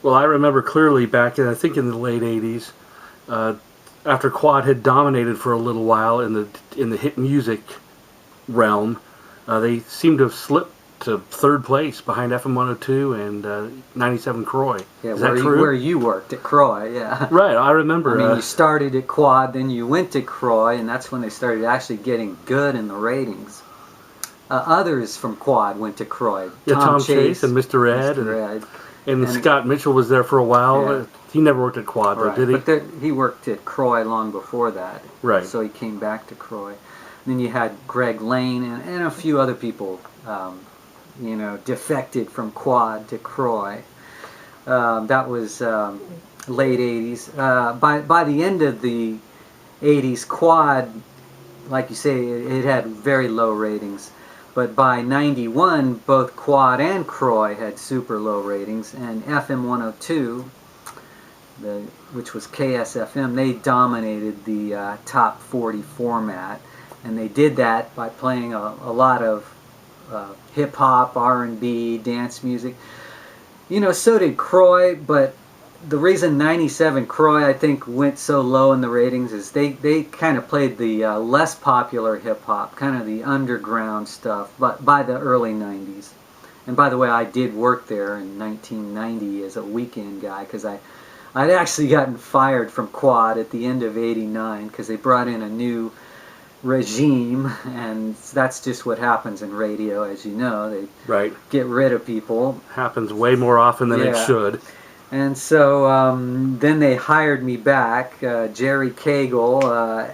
Well, I remember clearly back in, I think in the late 80s, uh, after Quad had dominated for a little while in the hit music realm, they seemed to have slipped to third place behind FM 102 and 97 Croy. Yeah, Is that where true? you worked at Croy, yeah. Right, I I remember. mean, you started at Quad, then you went to Croy, and that's when they started actually getting good in the ratings. Others from Quad went to Croy. Yeah, Tom Tom Chase Chase, and Mr. Ed, Mr. Ed, and and Scott Mitchell was there for a while. yeah, He never worked at Quad, though, right. did he? But he worked at Croy long before that, Right. so he came back to Croy. And then you had Greg Lane and a few other people, defected from Quad to Croy. That was late 80s. By the end of the 80s, Quad, like you say, it had very low ratings. But by 91, both Quad and Croy had super low ratings, and FM 102, which was KSFM, they dominated the top 40 format. And they did that by playing a lot of hip-hop, R&B, dance music. So did Croy, but the reason 97 Croy, I think, went so low in the ratings is they kind of played the less popular hip-hop, kind of the underground stuff, but by the early 90s. And by the way, I did work there in 1990 as a weekend guy, because I'd actually gotten fired from Quad at the end of 89, because they brought in a new regime, and that's just what happens in radio, as you know. They Right. get rid of people. Happens way more often than it Yeah. should. And so then they hired me back. Jerry Cagle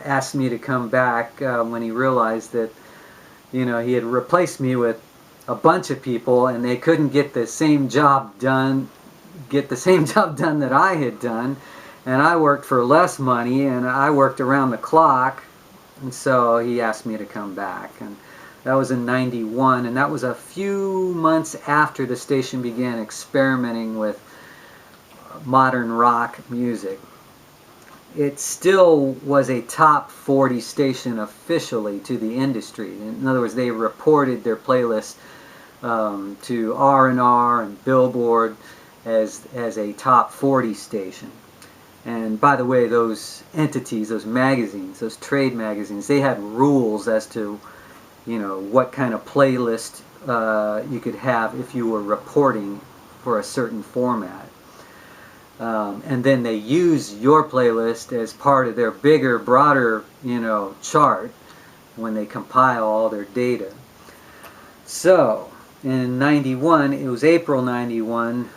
asked me to come back when he realized that, he had replaced me with a bunch of people, and they couldn't get the same job done that I had done. And I worked for less money, and I worked around the clock. And so he asked me to come back, and that was in 91, and that was a few months after the station began experimenting with modern rock music. It still was a top 40 station officially to the industry. In other words, they reported their playlists to R&R and Billboard as a top 40 station. And by the way, those entities, those magazines, those trade magazines, they had rules as to, what kind of playlist you could have if you were reporting for a certain format. And then they use your playlist as part of their bigger, broader, chart when they compile all their data. So, in 91, it was April 91,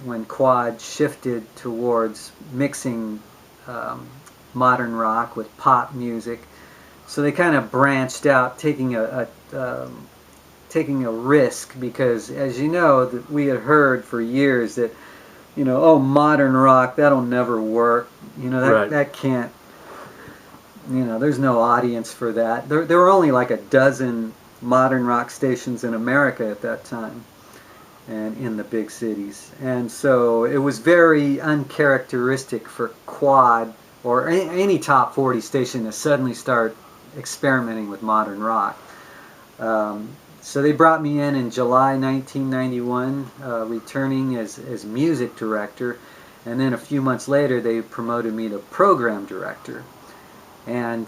when Quad shifted towards mixing modern rock with pop music. So they kind of branched out, taking a risk, because, as you know, that we had heard for years that, modern rock, that'll never work. Right. That can't, there's no audience for that. There were only like a dozen modern rock stations in America at that time, and in the big cities. And so it was very uncharacteristic for Quad or any top 40 station to suddenly start experimenting with modern rock. So they brought me in July 1991, returning as music director, and then a few months later they promoted me to program director. And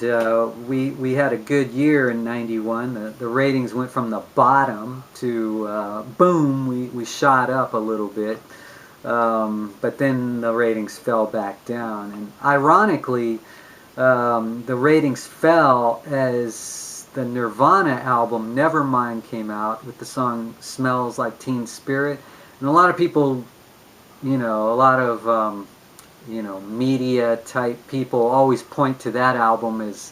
we had a good year in 91. The ratings went from the bottom to boom, we shot up a little bit. But then the ratings fell back down. And ironically, the ratings fell as the Nirvana album Nevermind came out with the song Smells Like Teen Spirit. And a lot of people, a lot of media type people always point to that album as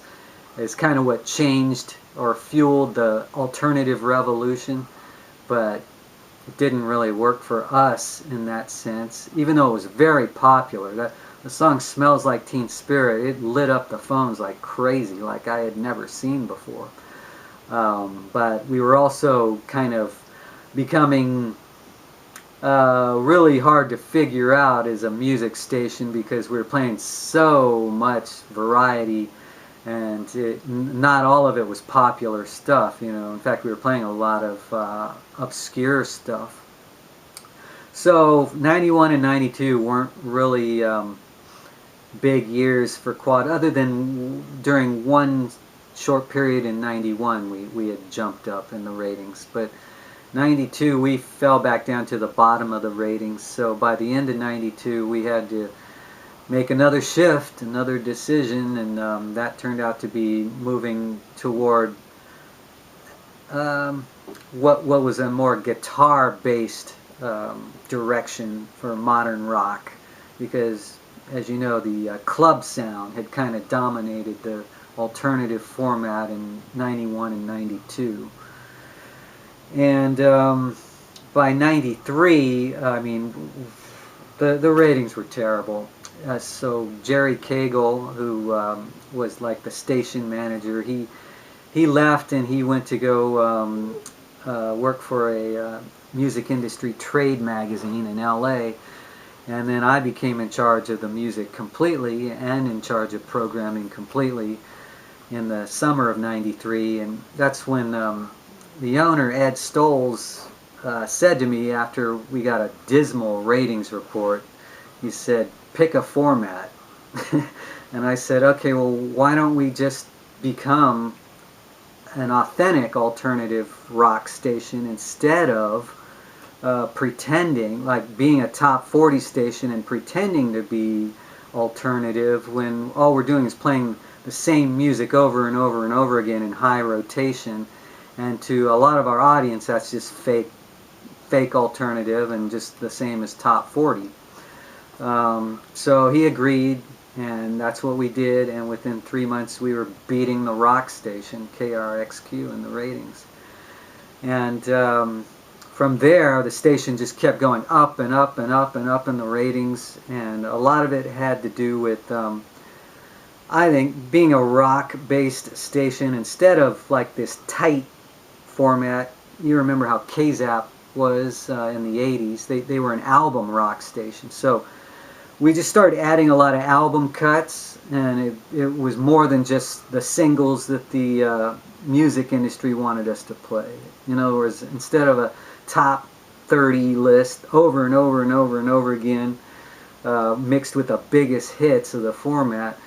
kind of what changed or fueled the alternative revolution, but it didn't really work for us in that sense, even though it was very popular. The song Smells Like Teen Spirit, it lit up the phones like crazy, like I had never seen before. But we were also kind of becoming really hard to figure out as a music station, because we were playing so much variety, and not all of it was popular stuff. In fact, we were playing a lot of obscure stuff. So 91 and 92 weren't really big years for Quad, other than during one short period in 91 we had jumped up in the ratings. But 92 we fell back down to the bottom of the ratings. So by the end of 92 we had to make another shift, another decision, and that turned out to be moving toward what was a more guitar-based direction for modern rock, because, as you know, the club sound had kind of dominated the alternative format in 91 and 92. And by 93, I mean, the ratings were terrible. So Jerry Cagle, who was like the station manager, he left and he went to go work for a music industry trade magazine in LA, and then I became in charge of the music completely and in charge of programming completely in the summer of 93. And that's when the owner, Ed Stolz, said to me after we got a dismal ratings report, he said, pick a format. And I said, okay, well, why don't we just become an authentic alternative rock station instead of pretending, like being a top 40 station and pretending to be alternative when all we're doing is playing the same music over and over and over again in high rotation. And to a lot of our audience, that's just fake alternative and just the same as top 40. So he agreed, and that's what we did, and within 3 months we were beating the rock station, KRXQ, in the ratings. And from there, the station just kept going up and up and up and up in the ratings, and a lot of it had to do with, I think, being a rock-based station instead of like this tight format. You remember how KZAP was in the 80s. They were an album rock station. So we just started adding a lot of album cuts, and it was more than just the singles that the music industry wanted us to play. In other words, instead of a top 30 list over and over and over and over again, mixed with the biggest hits of the format,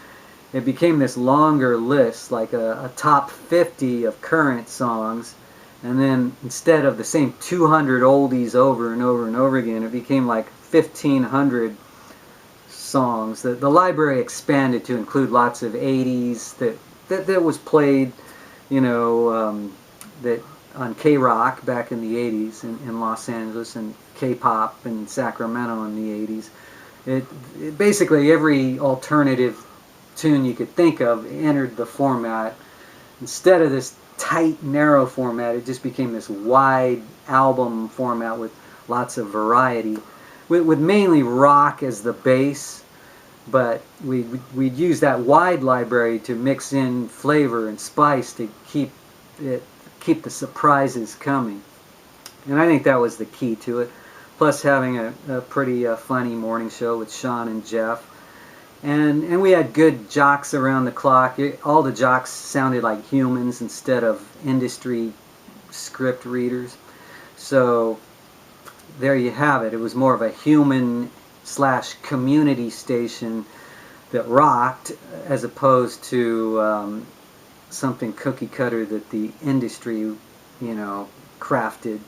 it became this longer list, like a top 50 of current songs. And then instead of the same 200 oldies over and over and over again, it became like 1,500 songs. The library expanded to include lots of 80s that was played, you know, that on K-Rock back in the 80s in Los Angeles, and K-Pop in Sacramento in the 80s. It basically every alternative tune you could think of entered the format. Instead of this tight, narrow format, it just became this wide album format with lots of variety, with mainly rock as the base, but we'd use that wide library to mix in flavor and spice to keep the surprises coming. And I think that was the key to it, plus having a pretty funny morning show with Sean and Jeff. And we had good jocks around the clock. All the jocks sounded like humans instead of industry script readers. So there you have it. It was more of a human / community station that rocked, as opposed to something cookie cutter that the industry, you know, crafted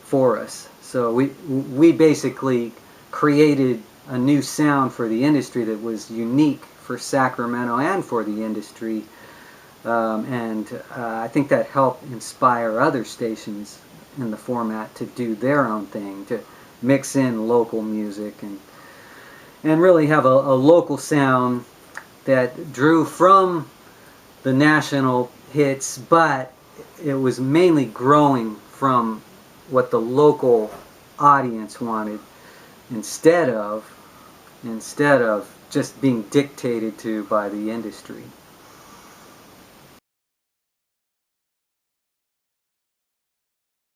for us. So we basically created a new sound for the industry that was unique for Sacramento and for the industry, and I think that helped inspire other stations in the format to do their own thing, to mix in local music and really have a local sound that drew from the national hits, but it was mainly growing from what the local audience wanted, instead of just being dictated to by the industry.